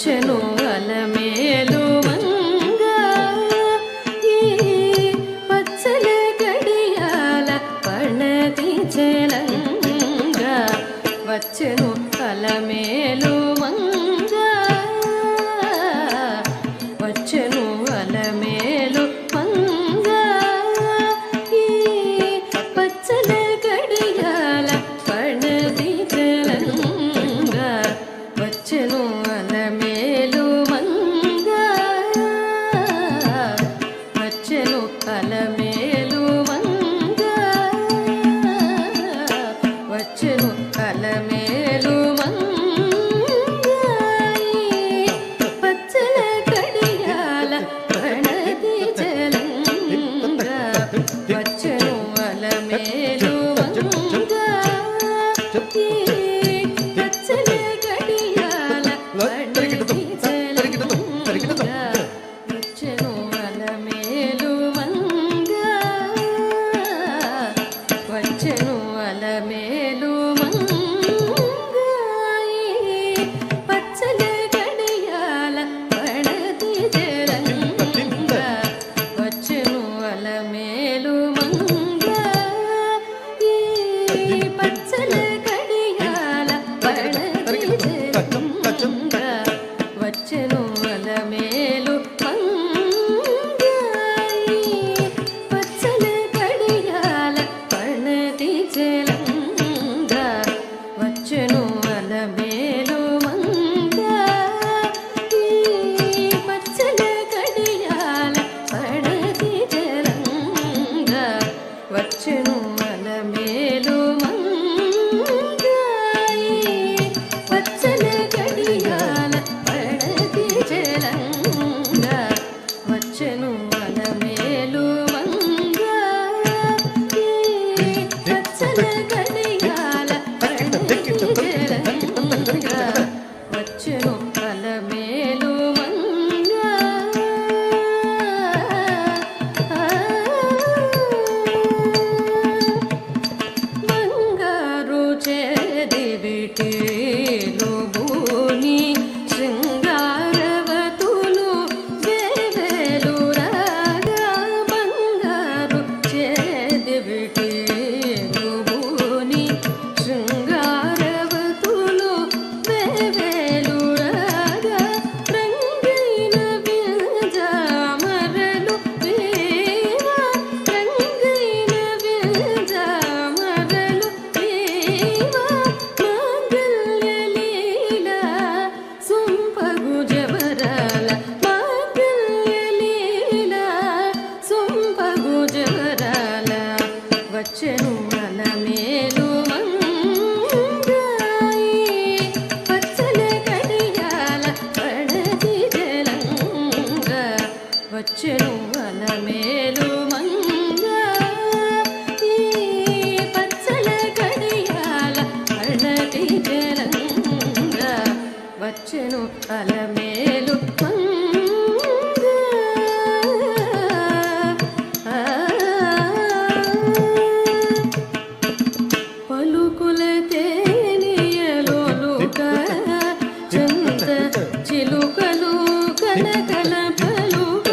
వచ్చెను అలమేలు మంగ ఈ పచ్చల గడియాల పణతి చెలంగ వచ్చెను అలమేలు మంగ వచ్చెను అలమేలు మంగ ఈ పచ్చల గడియాల పణతి చెలంగ వచ్చెను అలమేలు మంగ వచ్చెను అలమేలు మంగ వచ్చెను అలమేలు మంగ పచ్చల గడియాల పణతి చెలంగ వచ్చెను అలమేలు మంగ పచ్చల గడియాల పణతి చెలంగ వచ్చెను అలమేలు మంగ వచ్చెను అలమేలు మంగ పచ్చల గడియాల పణతి చెలంగ వచ్చెను అలమేలు మంగ పచ్చల గడియాల పణతి చెలంగ వచ్చెను అలమేలు మంగ పచ్చల గడియాల పణతి చెలంగ వచ్చెను అలమేలు మంగ పచ్చల గడియాల పణతి చెలంగ వచ్చెను అలమేలు మంగ పచ్చల గడియాల పణతి చెలంగ వచ్చెను అలమేలు మంగ పచ్చల గడియాల పణతి చెలంగ వచ్చెను అలమేలు మంగ బంగారు చేదివిటీలు బూని శృంగారవతులు వేవేలు రాగా బంగారు చేదివిటీలు బూని శృంగారవతులు వేవేలు రాగా రంగైన వింజామరలు వీవా రంగైన వింజామరలు వీవా మాంగల్య లీలా సొంపగు జవరాల మాంగల్య లీలా సొంపగు జవరాల వచ్చెను అలమేలు మంగ పచ్చల గడియాల పణతి చెలంగ వచ్చెను అలమేలు మంగ పచ్చల గడియాల పణతి చెలంగ వచ్చెను అలమేలు మంగ పలుకుల తేనియలోలుక చంత చిలుకలు కలకల పలుక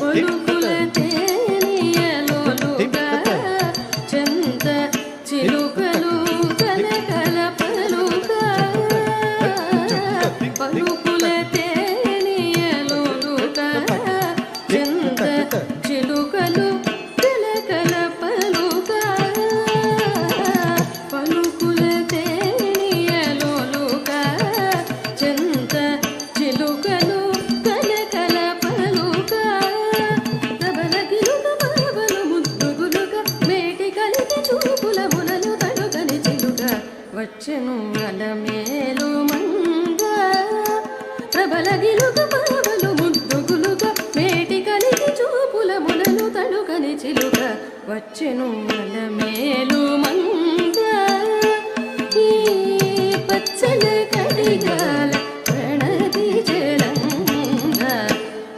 పలుకుల తేనియలోలుక చంత చిలుకలు కలకల పలుక పలుకుల తేనియలోలుక చంత చిలుకలు కలకల పలుక పలుకుల తేనియలోలుక చంత చిలుకలు కలకల పలుక ప్రబలగిలుక పరవలు ముద్దుగులుక మేటి కలిగి చూపుల మునలు తడుకని చిలుక వచ్చెను అలమేలు మంగ ప్రబలగిలుక పరవలు ముద్దుగులుక మేటి కలిగి చూపుల మునలు తడుకని చిలుక వచ్చెను అలమేలు మంగ ఈ పచ్చల గడియాల పణతి చెలంగ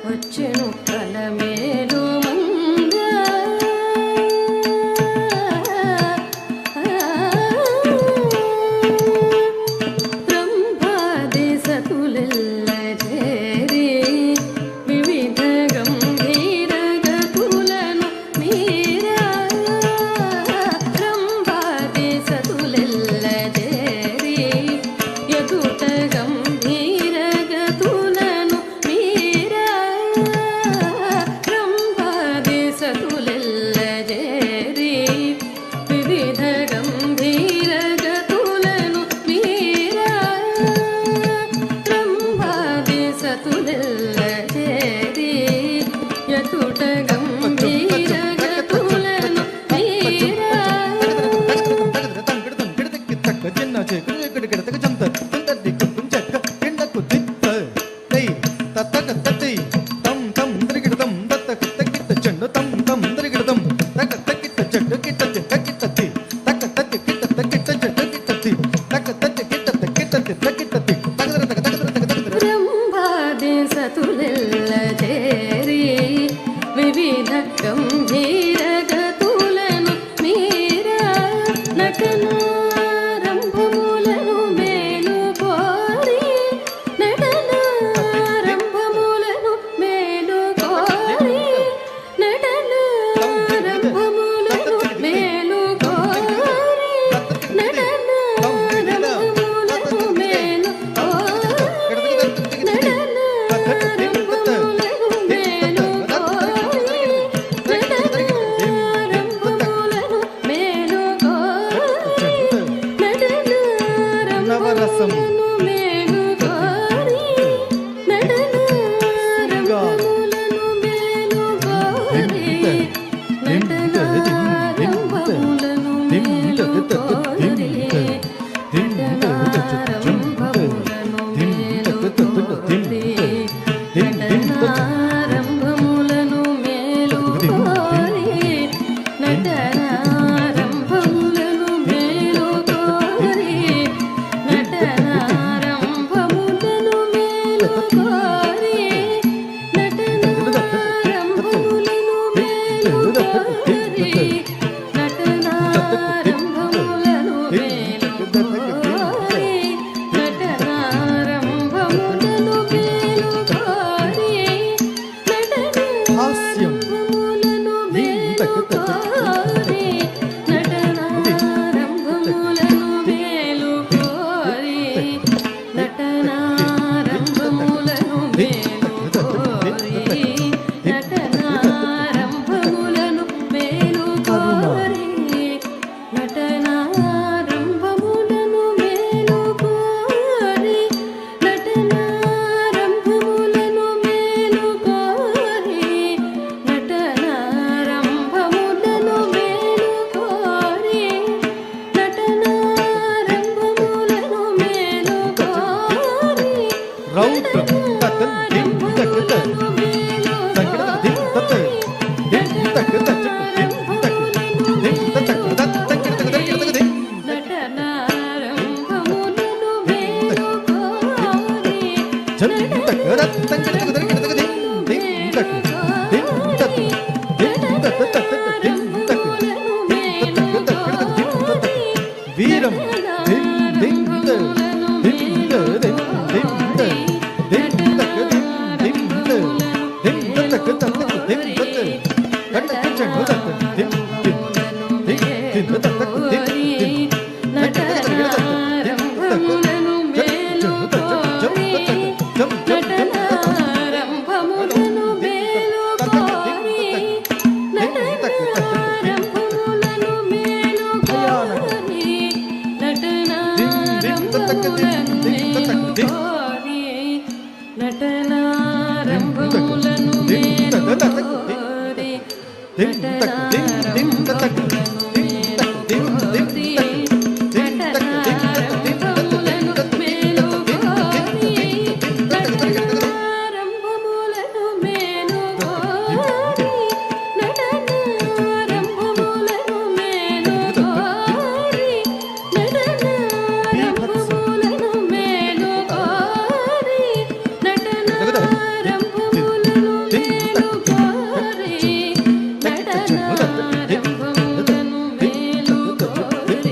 వచ్చెను అలమేలు మంగ బ్రహ్మాది ಬ್ರಹ್ಮಾದಿ ಸತುಲೆಲ್ಲ ಸೇರಿ ವಿವಿಧ ಗಂಭೀರ ಗತುలను మీర నటనారంభములను మేలుకోరి నటనారంభములను మేలుకోరి నటనారంభములను మేలుకోరి నటనారంభములను మేలుకోరి నవరసం నటనారంభములను మేలుకోరి నటనారంభములను మేలుకోరి నటనారంభములను మేలుకోరి నటనారంభములను మేలుకోరి నటనారంభములను మేలుకోరి నటనారంభములను మేలుకోరి హాస్యం నటనారంభములను మేలుకోరి నటనారంభములను మేలుకోరి నటనారంభములను మేలుకోరి నటనారంభములను మేలుకోరి నటనారంభములను మేలుకోరి నటనారంభములను మేలుకోరి నటనారంభములను మేలుకోరి నటనారంభములను మేలుకోరి రౌద్రం తతన్ దిం తకత సంగడ దిం తత దిం తకత దిం తక దిం తక తక దిం నటనారంభములను మేలుకోరి జం తక సంగడ తక దిం దిం తక దిం తత దిం తత తత దిం తక వీరం దిం దిం త దిం త దిం దిం త దిం తక దిం దిం త దిం తక తత దిం తత కండ చెంగ తత దిం దిం దిం దిం తత దిం దిం నటనారంభములను మేలుకోరి నటనారంభములను మేలుకోరి నటనారంభములను మేలుకోరి నటనారంభములను మేలుకోరి నటనారంభములను మేలుకోరి దిం తక దిం దిం తక దిం తక దిం దిం తక దిం తక దిం తక దిం తక నటనారంభములను మేలుకోరి నటనారంభములను మేలుకోరి నటనారంభములను మేలుకోరి నటనారంభములను మేలుకోరి నటనారంభములను మేలుకోరి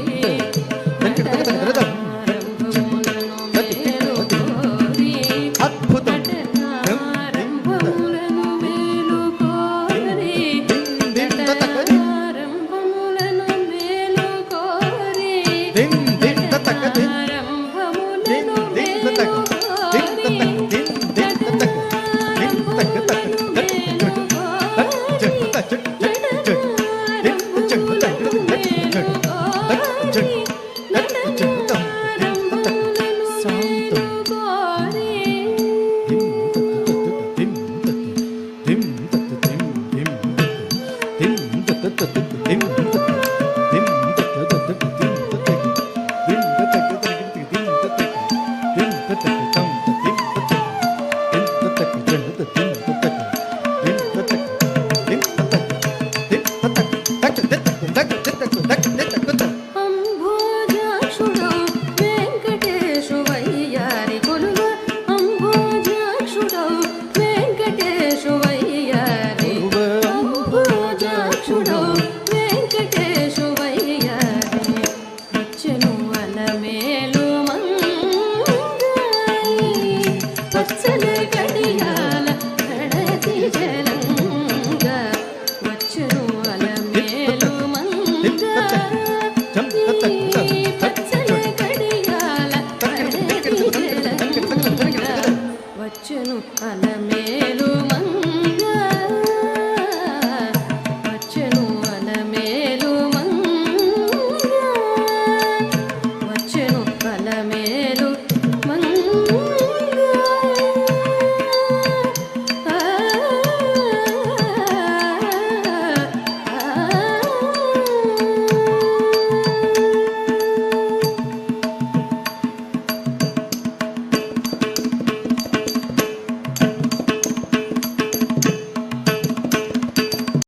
మేలుకొండ